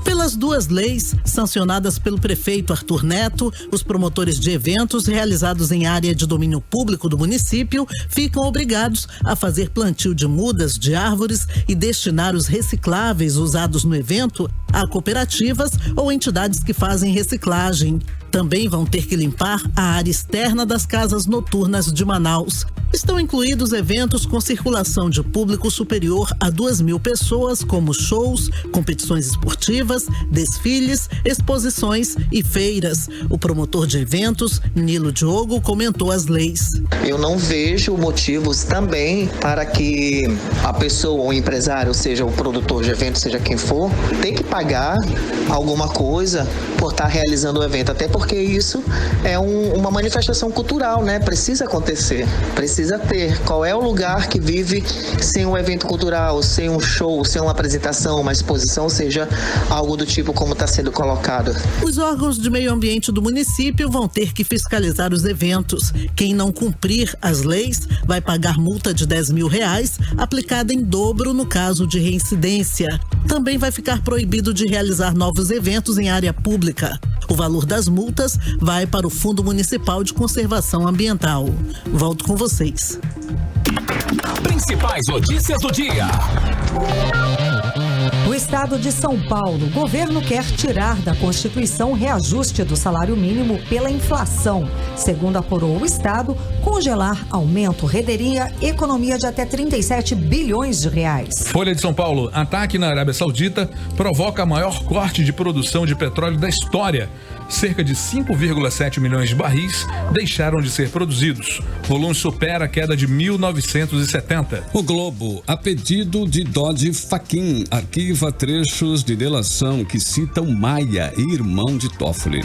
Pelas duas leis, sancionadas pelo prefeito Arthur Neto, os promotores de eventos realizados em área de domínio público do município ficam obrigados a fazer plantio de mudas de árvores e destinar os recicláveis usados no evento a cooperativas ou entidades que fazem reciclagem. Também vão ter que limpar a área externa das casas noturnas de Manaus. Estão incluídos eventos com circulação de público superior a 2.000 pessoas, como shows, competições esportivas, desfiles, exposições e feiras. O promotor de eventos, Nilo Diogo, comentou as leis. Eu não vejo motivos também para que a pessoa, o empresário, seja o produtor de evento, seja quem for, tem que pagar alguma coisa por estar realizando o evento, até porque isso é uma manifestação cultural, né? Precisa acontecer, precisa ter. Qual é o lugar que vive sem um evento cultural, sem um show, sem uma apresentação, uma exposição, seja algo do tipo como está sendo colocado? Os órgãos de meio ambiente do município vão ter que fiscalizar os eventos. Quem não cumprir as leis vai pagar multa de R$10.000, aplicada em dobro no caso de reincidência. Também vai ficar proibido de realizar novos eventos em área pública. O valor das multas vai para o Fundo Municipal de Conservação Ambiental. Volto com vocês. Principais notícias do dia. No estado de São Paulo, o governo quer tirar da Constituição o reajuste do salário mínimo pela inflação. Segundo apurou o estado, congelar aumento renderia economia de até 37 bilhões de reais. Folha de São Paulo, ataque na Arábia Saudita provoca maior corte de produção de petróleo da história. cerca de 5,7 milhões de barris deixaram de ser produzidos. O volume supera a queda de 1970. O Globo, a pedido de Dodi Fachin, arquiva trechos de delação que citam Maia e irmão de Toffoli.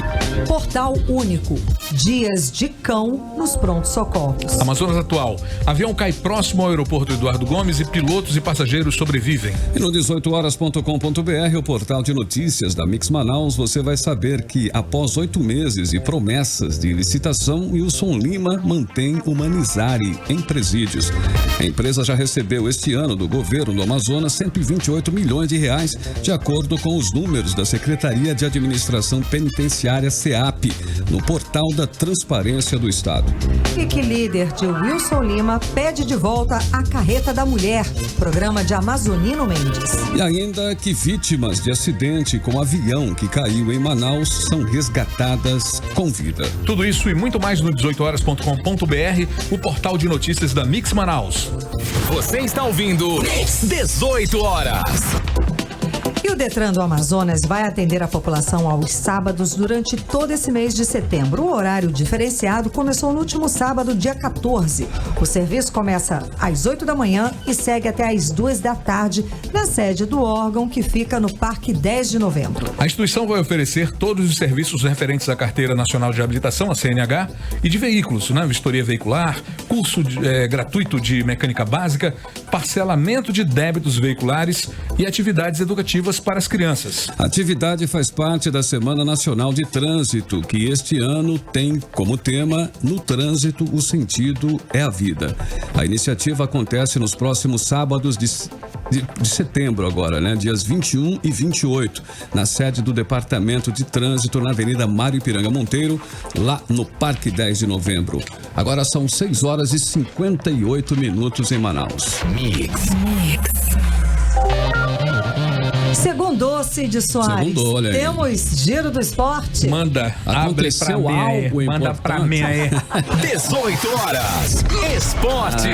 Portal único. Dias de cão nos prontos-socorros. Amazonas Atual. Avião cai próximo ao aeroporto Eduardo Gomes e pilotos e passageiros sobrevivem. E no 18horas.com.br, o portal de notícias da Mix Manaus, você vai saber que após 8 meses e promessas de licitação, Wilson Lima mantém o Manizari em presídios. A empresa já recebeu este ano do governo do Amazonas 128 milhões de reais, de acordo com os números da Secretaria de Administração Penitenciária SEAP, no portal da Transparência do Estado. E que líder de Wilson Lima pede de volta a carreta da mulher, programa de Amazonino Mendes. E ainda que vítimas de acidente com avião que caiu em Manaus são resgatadas com vida. Tudo isso e muito mais no 18horas.com.br, o portal de notícias da Mix Manaus. Você está ouvindo 18 horas. E o Detran do Amazonas vai atender a população aos sábados durante todo esse mês de setembro. O horário diferenciado começou no último sábado, dia 14. O serviço começa às 8 da manhã e segue até às 2 da tarde, na sede do órgão, que fica no Parque 10 de Novembro. A instituição vai oferecer todos os serviços referentes à Carteira Nacional de Habilitação, a CNH, e de veículos, né? Vistoria veicular, curso gratuito de mecânica básica, parcelamento de débitos veiculares e atividades educativas para as crianças. A atividade faz parte da Semana Nacional de Trânsito, que este ano tem como tema "No Trânsito, o sentido é a vida". A iniciativa acontece nos próximos sábados de setembro agora, né? Dias 21 e 28, na sede do Departamento de Trânsito, na Avenida Mário Ipiranga Monteiro, lá no Parque 10 de Novembro. Agora são 6 horas e 58 minutos em Manaus. Segundou, Cid Soares. Segundou, olha aí. Temos Giro do Esporte. Manda, aconteceu algo importante. Manda pra mim aí. 18 horas. Esporte.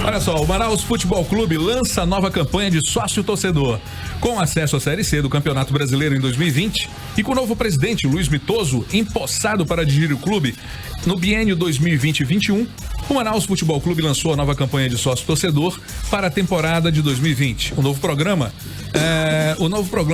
Olha só, o Manaus Futebol Clube lança nova campanha de sócio-torcedor. Com acesso à Série C do Campeonato Brasileiro em 2020 e com o novo presidente, Luiz Mitoso, empossado para dirigir o clube no biênio 2020-21, o Manaus Futebol Clube lançou a nova campanha de sócio-torcedor para a temporada de 2020. O novo programa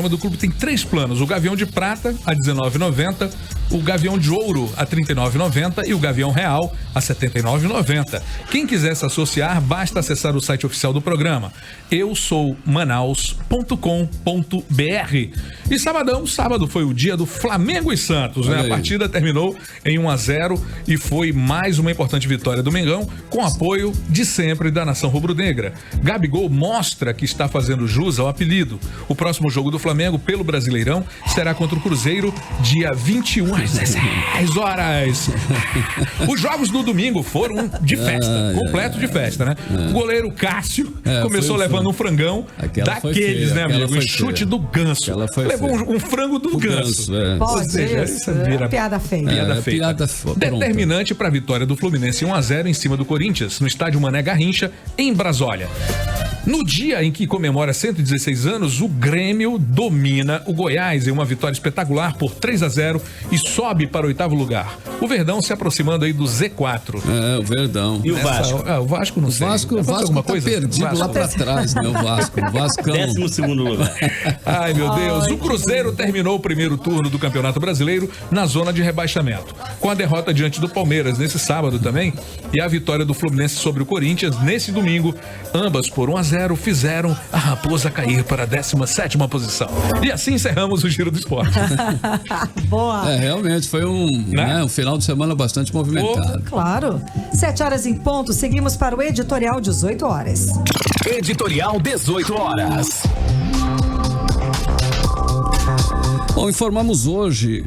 do clube tem 3 planos: o Gavião de Prata a R$19,90, o Gavião de Ouro a R$39,90 e o Gavião Real a R$79,90. Quem quiser se associar, basta acessar o site oficial do programa, eusoumanaus.com.br. E sábado foi o dia do Flamengo e Santos, né? A partida terminou em 1-0 e foi mais uma importante vitória do Mengão, com apoio de sempre da nação rubro-negra. Gabigol mostra que está fazendo jus ao apelido. O próximo jogo do Flamengo pelo Brasileirão será contra o Cruzeiro, dia 21 às 16 horas. Os jogos do domingo foram de festa, completo de festa, né? O goleiro Cássio começou levando um frangão daqueles, né, amigo? O chute do Ganso. Levou um frango do Ganso. Ou seja, isso vira piada feia. Determinante para a vitória do Fluminense 1-0 em cima do Corinthians, no estádio Mané Garrincha, em Brasólia. No dia em que comemora 116 anos, o Grêmio domina o Goiás em uma vitória espetacular por 3-0 e sobe para o 8º lugar. O Verdão se aproximando aí do Z4. O Verdão. E o Vasco? O Vasco não sei. O Vasco tá perdido lá pra trás, né? O Vascão. 12º lugar. Ai, meu Deus. O Cruzeiro terminou o primeiro turno do Campeonato Brasileiro na zona de rebaixamento, com a derrota diante do Palmeiras nesse sábado também e a vitória do Fluminense sobre o Corinthians nesse domingo. Ambas por 1-0 fizeram a Raposa cair para a 17ª posição. E assim encerramos o Giro do Esporte. Boa. Realmente foi um final de semana bastante movimentado. Claro. 7 horas em ponto, seguimos para o Editorial 18 horas. Editorial 18 horas. Bom, informamos hoje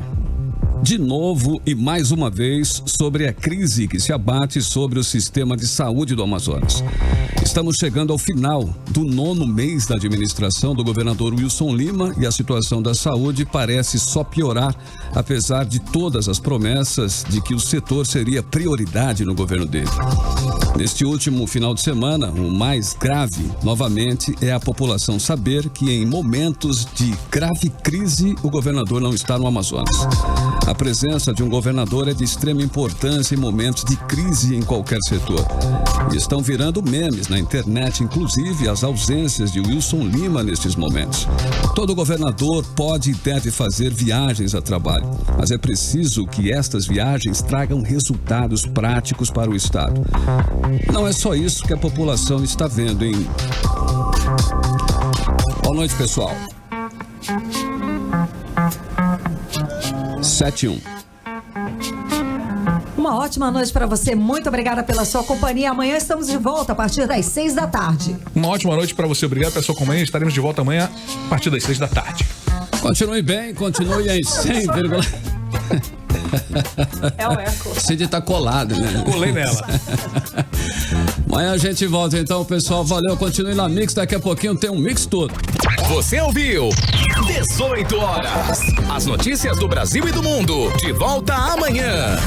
de novo e mais uma vez sobre a crise que se abate sobre o sistema de saúde do Amazonas. Estamos chegando ao final do 9º mês da administração do governador Wilson Lima e a situação da saúde parece só piorar, apesar de todas as promessas de que o setor seria prioridade no governo dele. Neste último final de semana, o mais grave, novamente, é a população saber que em momentos de grave crise, o governador não está no Amazonas. A presença de um governador é de extrema importância em momentos de crise em qualquer setor. E estão virando memes na internet, inclusive as ausências de Wilson Lima nestes momentos. Todo governador pode e deve fazer viagens a trabalho, mas é preciso que estas viagens tragam resultados práticos para o Estado. Não é só isso que a população está vendo, hein? Boa noite, pessoal. 7-1. Uma ótima noite para você. Muito obrigada pela sua companhia. Amanhã estamos de volta a partir das 6 da tarde. Uma ótima noite para você. Obrigado pela sua companhia. Estaremos de volta amanhã a partir das 6 da tarde. Continue bem, continue em 100, É o eco. Cid tá colado, né? Colei nela. Amanhã a gente volta então, pessoal. Valeu, continue na Mix. Daqui a pouquinho tem um mix todo. Você ouviu 18 horas. As notícias do Brasil e do mundo. De volta amanhã.